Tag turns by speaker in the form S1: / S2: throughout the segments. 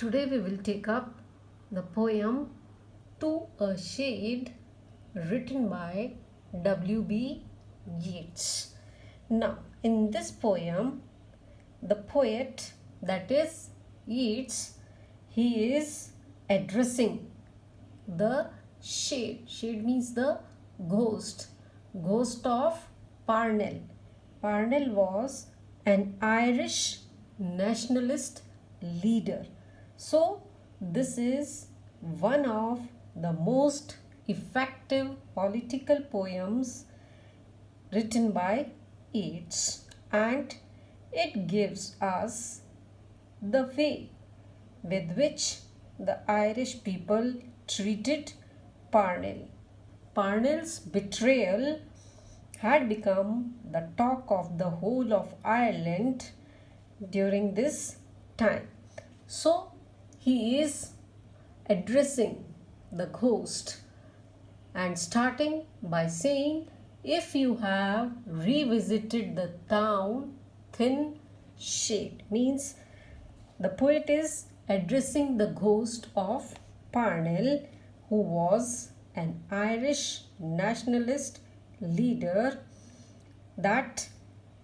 S1: Today we will take up the poem To a Shade written by W.B. Yeats. Now, in this poem, the poet, that is Yeats, he is addressing the shade. Shade means the ghost of Parnell. Parnell was an Irish nationalist leader. So, this is one of the most effective political poems written by Yeats, and it gives us the way with which the Irish people treated Parnell. Parnell's betrayal had become the talk of the whole of Ireland during this time. So he is addressing the ghost and starting by saying, if you have revisited the town, thin shade, means the poet is addressing the ghost of Parnell, who was an Irish nationalist leader, that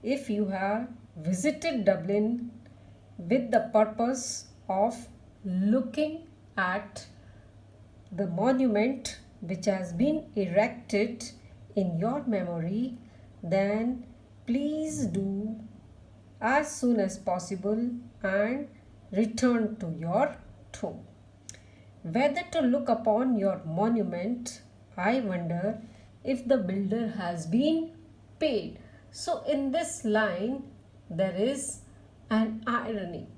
S1: if you have visited Dublin with the purpose of looking at the monument which has been erected in your memory, then please do as soon as possible and return to your tomb. Whether to look upon your monument, I wonder if the builder has been paid. So in this line there is an irony,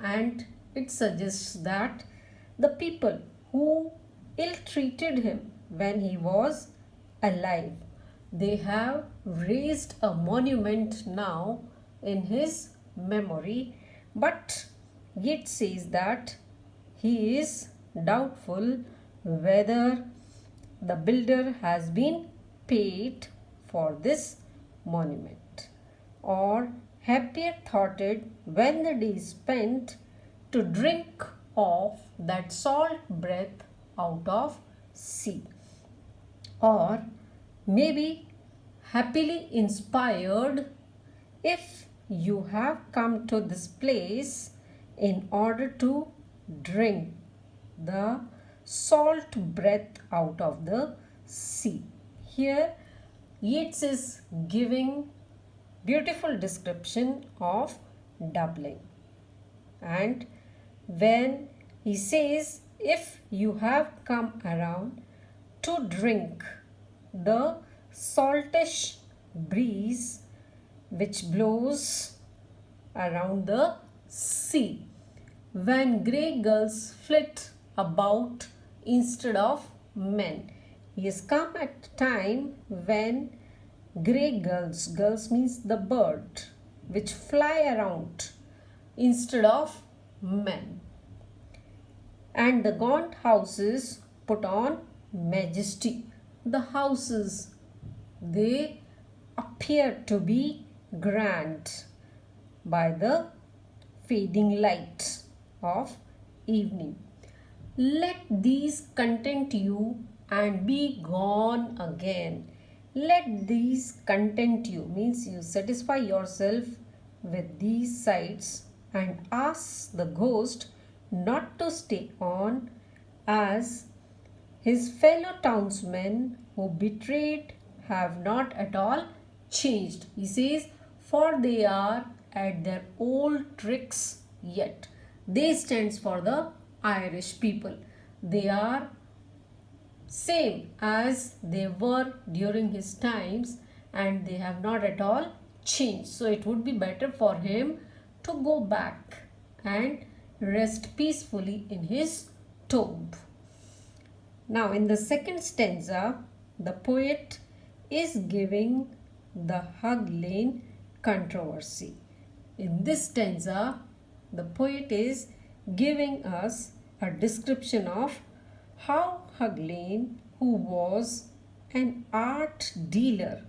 S1: and it suggests that the people who ill-treated him when he was alive, they have raised a monument now in his memory, but Yeats says that he is doubtful whether the builder has been paid for this monument, or happier thoughted when the day is spent to drink of that salt breath out of sea, or maybe happily inspired if you have come to this place in order to drink the salt breath out of the sea. Here Yeats is giving beautiful description of Dublin, and when he says, if you have come around to drink the saltish breeze which blows around the sea, when grey gulls flit about instead of men. He has come at a time when grey gulls means the bird which fly around instead of men, and the gaunt houses put on majesty. The houses, they appear to be grand by the fading light of evening. Let these content you and be gone again. Let these content you means you satisfy yourself with these sights and ask the ghost not to stay on, as his fellow townsmen who betrayed have not at all changed. He says, for they are at their old tricks yet. They stands for the Irish people. They are same as they were during his times, and they have not at all changed. So it would be better for him to go back and rest peacefully in his tomb. Now in the second stanza, the poet is giving the Hug Lane controversy. In this stanza, the poet is giving us a description of how Hug Lane, who was an art dealer,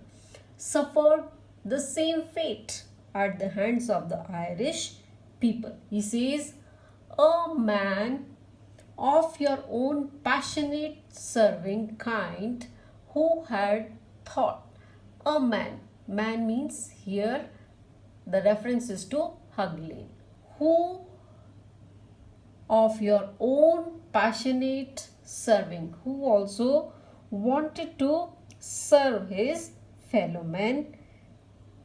S1: suffered the same fate at the hands of the Irish people. He says, a man of your own passionate serving kind who had thought. A man. Man means here the reference is to Hughlin. Who of your own passionate serving, who also wanted to serve his fellow men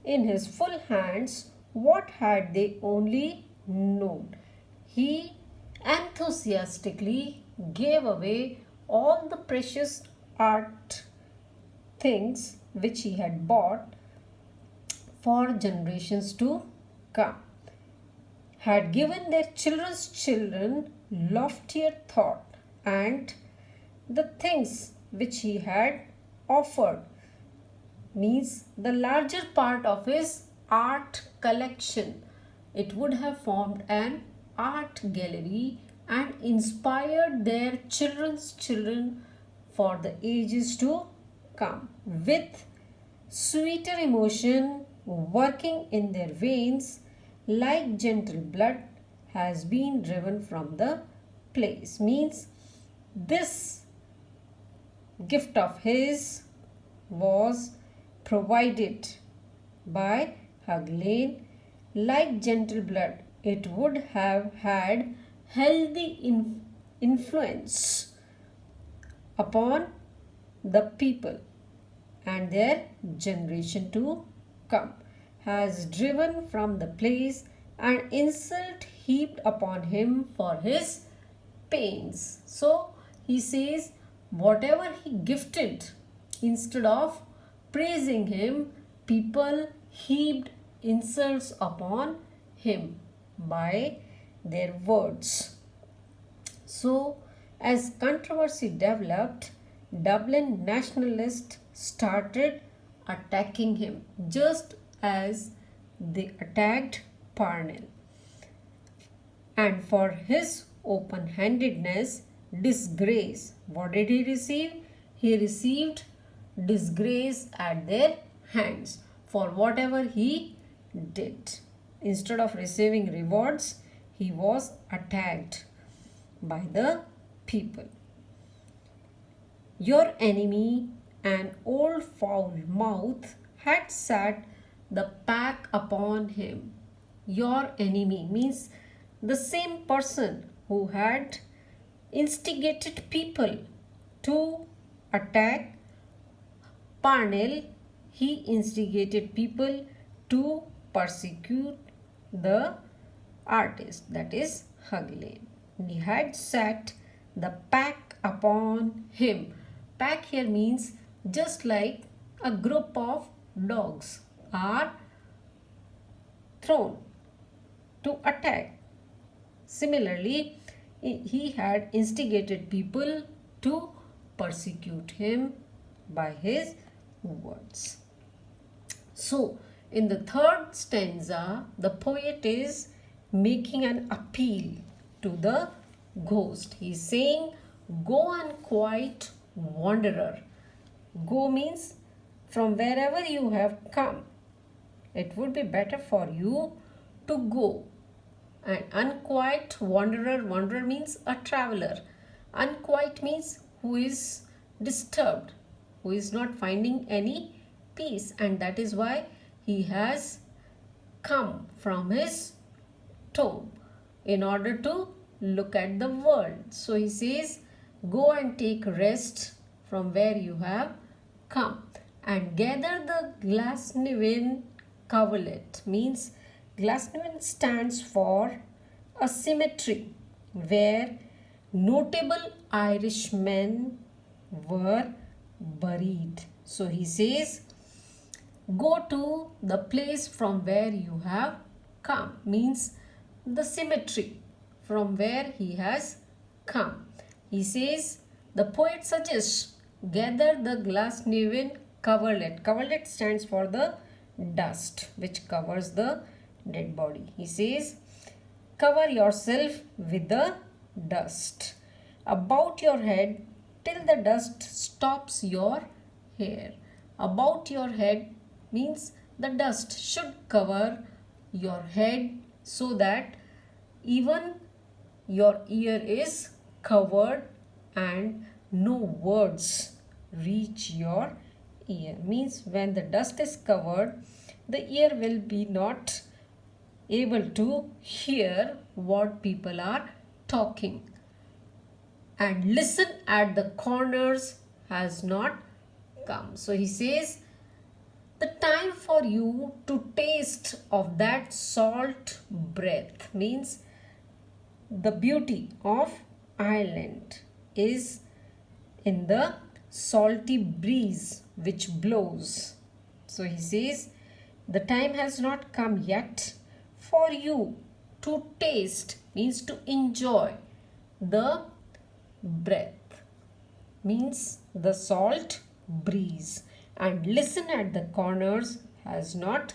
S1: in his full hands. What had they only known? He enthusiastically gave away all the precious art things which he had bought for generations to come, had given their children's children loftier thought, and the things which he had offered means the larger part of his art collection. It would have formed an art gallery and inspired their children's children for the ages to come, with sweeter emotion working in their veins like gentle blood has been driven from the place. Means this gift of his was provided by Hughlin like gentle blood. It would have had healthy influence upon the people and their generation to come, has driven from the place and insult heaped upon him for his pains. So he says whatever he gifted, instead of praising him, people heaped insults upon him by their words. So as controversy developed, Dublin nationalists started attacking him just as they attacked Parnell. And for his open-handedness, disgrace. What did he receive? He received disgrace at their hands for whatever he did. Instead of receiving rewards, he was attacked by the people. Your enemy, an old foul mouth, had set the pack upon him. Your enemy means the same person who had instigated people to attack Parnell. He instigated people to persecute the artist, that is Hughlin. He had set the pack upon him. Pack here means just like a group of dogs are thrown to attack. Similarly, he had instigated people to persecute him by his words. So, in the third stanza, the poet is making an appeal to the ghost. He is saying, go unquiet wanderer. Go means from wherever you have come. It would be better for you to go. And unquiet wanderer, wanderer means a traveler. Unquiet means who is disturbed, who is not finding any peace, and that is why he has come from his tomb in order to look at the world. So he says, go and take rest from where you have come and gather the Glasnevin coverlet. Means Glasnevin stands for a cemetery where notable Irishmen were buried. So he says, go to the place from where you have come. Means the cemetery from where he has come. He says, the poet suggests, gather the Glasnevin coverlet. Coverlet stands for the dust which covers the dead body. He says, cover yourself with the dust about your head till the dust stops your hair. About your head means the dust should cover your head so that even your ear is covered and no words reach your ear. Means when the dust is covered, the ear will be not able to hear what people are talking. And listen at the corners has not come. So he says, the time for you to taste of that salt breath, means the beauty of Ireland is in the salty breeze which blows. So he says, the time has not come yet for you to taste, means to enjoy the breath, means the salt breeze, and listen at the corners has not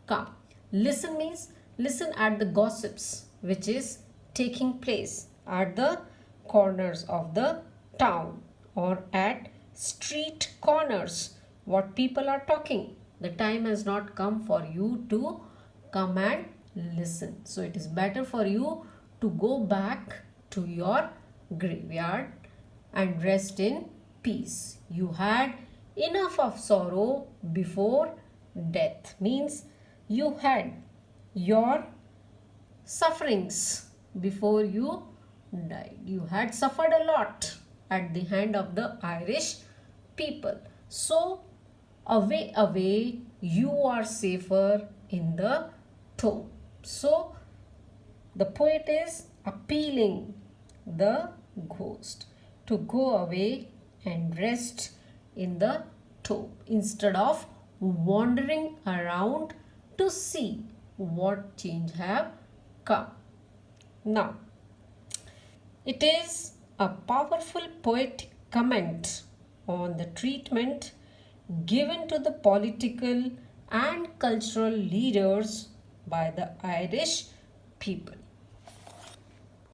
S1: come. Listen means listen at the gossips which is taking place at the corners of the town or at street corners, what people are talking. The time has not come for you to come and listen. So it is better for you to go back to your graveyard and rest in peace. You had enough of sorrow before death, means you had your sufferings before you died. You had suffered a lot at the hand of the Irish people. So away, away, you are safer in the tomb. So the poet is appealing the ghost to go away and rest in the tomb instead of wandering around to see what change have come. Now, it is a powerful poetic comment on the treatment given to the political and cultural leaders by the Irish people.